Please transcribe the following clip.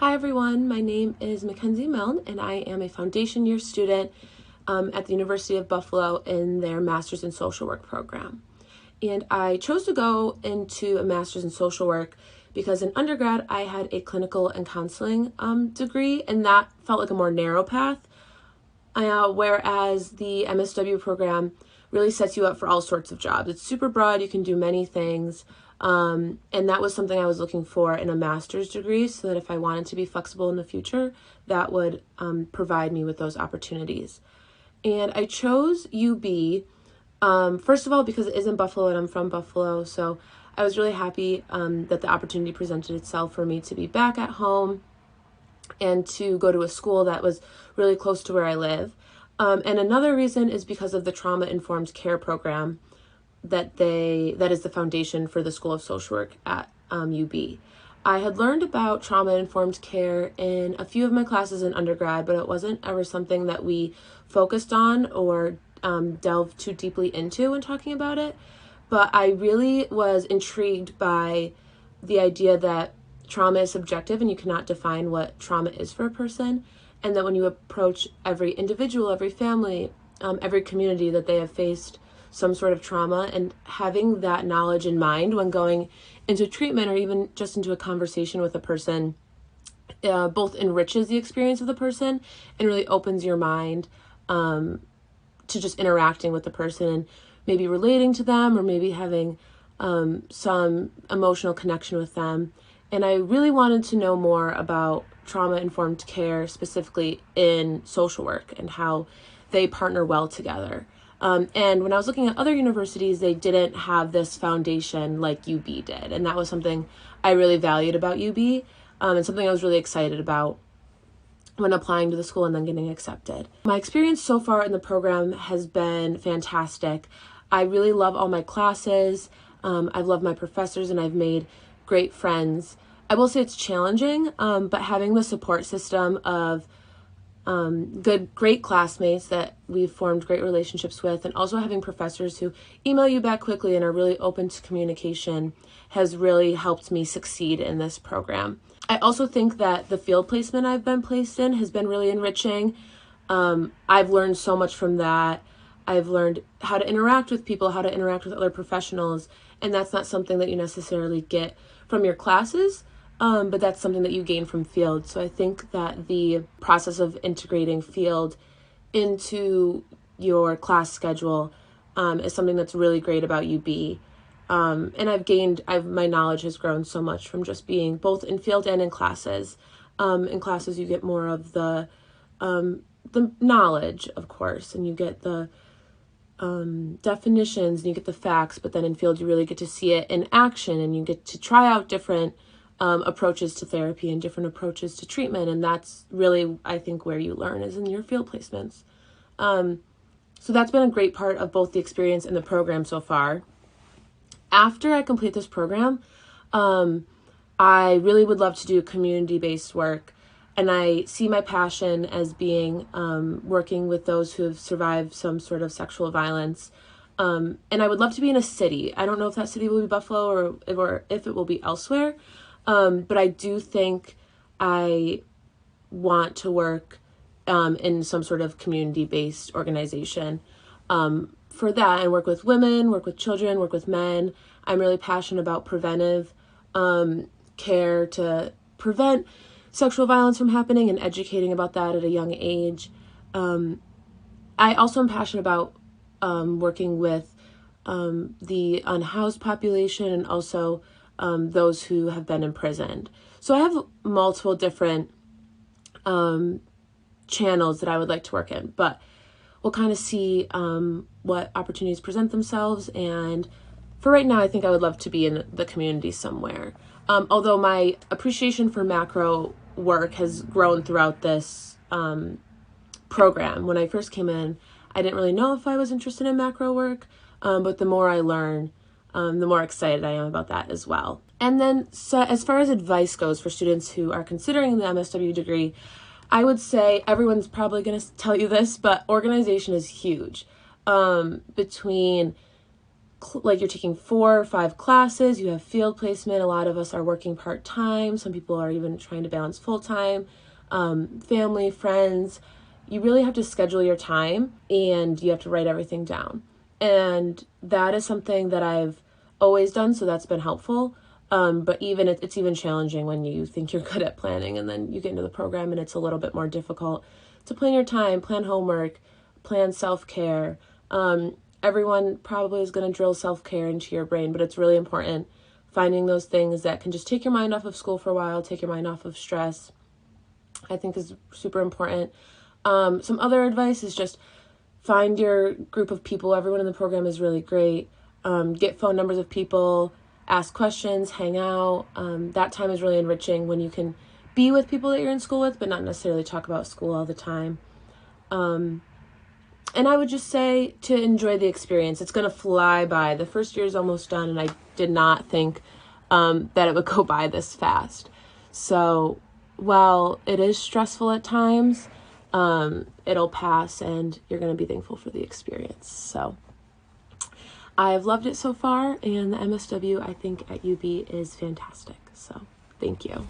Hi everyone, my name is Mackenzie Milne and I am a foundation year student at the University of Buffalo in their Master's in Social Work program. And I chose to go into a Master's in Social Work because in undergrad I had a clinical and counseling degree, and that felt like a more narrow path, whereas the MSW program really sets you up for all sorts of jobs. It's super broad, you can do many things. And that was something I was looking for in a master's degree, so that if I wanted to be flexible in the future, that would provide me with those opportunities. And I chose UB, first of all, because it is in Buffalo and I'm from Buffalo, so I was really happy that the opportunity presented itself for me to be back at home and to go to a school that was really close to where I live. And another reason is because of the trauma-informed care program that is the foundation for the School of Social Work at UB. I had learned about trauma-informed care in a few of my classes in undergrad, but it wasn't ever something that we focused on or delved too deeply into when talking about it. But I really was intrigued by the idea that trauma is subjective and you cannot define what trauma is for a person, and that when you approach every individual, every family, every community, that they have faced some sort of trauma, and having that knowledge in mind when going into treatment or even just into a conversation with a person both enriches the experience of the person and really opens your mind to just interacting with the person and maybe relating to them or maybe having some emotional connection with them. And I really wanted to know more about trauma-informed care, specifically in social work, and how they partner well together. And when I was looking at other universities, they didn't have this foundation like UB did. And that was something I really valued about UB, and something I was really excited about when applying to the school and then getting accepted. My experience so far in the program has been fantastic. I really love all my classes. I've loved my professors and I've made great friends. I will say it's challenging, but having the support system of great classmates that we've formed great relationships with, and also having professors who email you back quickly and are really open to communication has really helped me succeed in this program. I also think that the field placement I've been placed in has been really enriching. I've learned so much from that. I've learned how to interact with people, how to interact with other professionals, and that's not something that you necessarily get from your classes. But that's something that you gain from field. So I think that the process of integrating field into your class schedule is something that's really great about UB. And my knowledge has grown so much from just being both in field and in classes. In classes, you get more of the knowledge, of course, and you get the definitions and you get the facts, but then in field, you really get to see it in action and you get to try out different approaches to therapy and different approaches to treatment. And that's really, I think, where you learn is in your field placements. So that's been a great part of both the experience and the program so far. After I complete this program, I really would love to do community-based work. And I see my passion as being working with those who have survived some sort of sexual violence. And I would love to be in a city. I don't know if that city will be Buffalo or if it will be elsewhere. But I do think I want to work in some sort of community-based organization for that, and work with women, work with children, work with men. I'm really passionate about preventive care to prevent sexual violence from happening and educating about that at a young age. I also am passionate about working with the unhoused population and also those who have been imprisoned. So I have multiple different channels that I would like to work in, but we'll kind of see what opportunities present themselves. And for right now, I think I would love to be in the community somewhere. Although my appreciation for macro work has grown throughout this program. When I first came in, I didn't really know if I was interested in macro work, but the more I learn, the more excited I am about that as well. And then, so as far as advice goes for students who are considering the MSW degree, I would say everyone's probably going to tell you this, but organization is huge. Between like you're taking 4 or 5 classes, you have field placement. A lot of us are working part-time. Some people are even trying to balance full-time, family, friends. You really have to schedule your time, and you have to write everything down. And that is something that I've always done, so that's been helpful. But even it's even challenging when you think you're good at planning, and then you get into the program and it's a little bit more difficult to plan your time, plan homework, plan self-care. Everyone probably is going to drill self-care into your brain, but it's really important finding those things that can just take your mind off of school for a while, take your mind off of stress. I think is super important. Some other advice is just find your group of people. Everyone in the program is really great. Get phone numbers of people, ask questions, hang out. That time is really enriching when you can be with people that you're in school with, but not necessarily talk about school all the time. And I would just say to enjoy the experience. It's going to fly by. The first year is almost done, and I did not think that it would go by this fast. So while it is stressful at times, it'll pass, and you're going to be thankful for the experience. So I've loved it so far, and the MSW, I think, at UB is fantastic. So thank you.